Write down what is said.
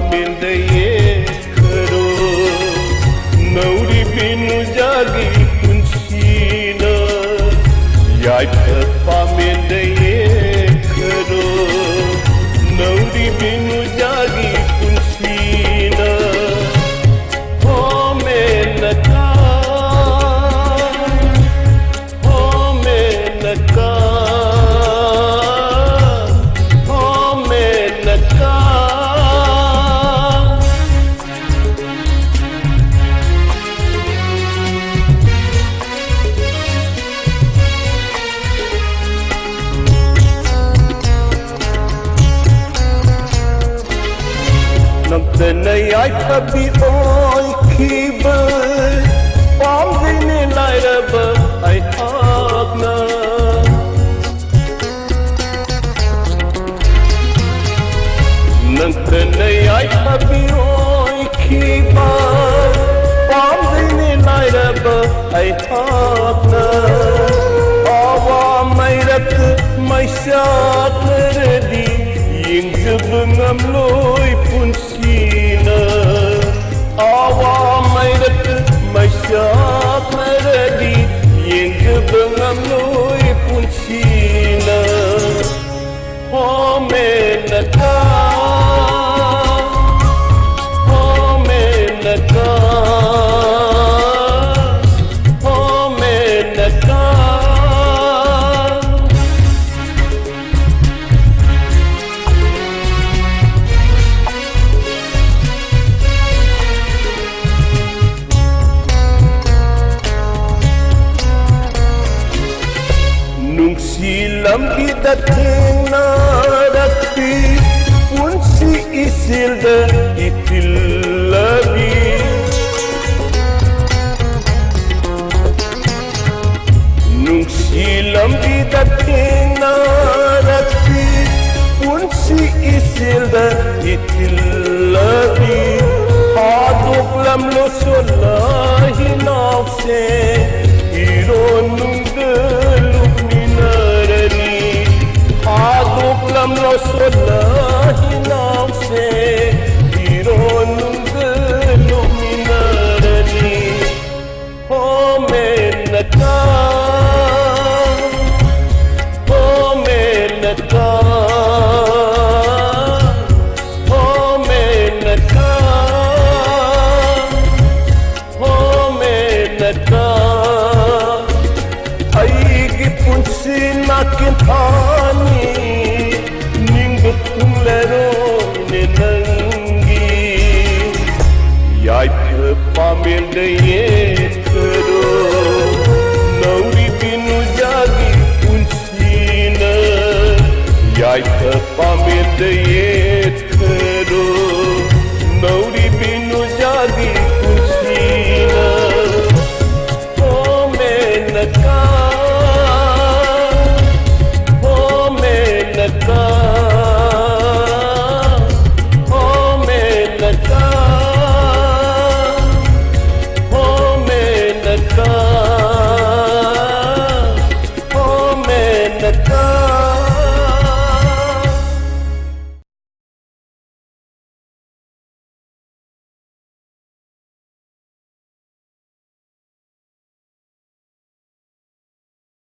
pamildaye kharo nauri binu jagi kunchina yai pamildaye kharo nauri binu jagi kunchina Nay ai tabi oi khiba pom dine lai raba ai hakna nant nay ai tabi oi khiba pom dine lai raba ai hakna awa mai rat mai sat redi ying jubngam loi pun awa mai rat mai syak meredi yang gebengam lui pun sina menaka menaka menaka silam kita tingna rakti pun si isil da itil labi nung silam kita tingna rakti pun si isil da itil labi aduk lam lo solahi nafse iron nung lam rasulahi nafse ironung geluminarani menaka menaka menaka menaka aigi punsin makin hani lero nenangi yai pamildaye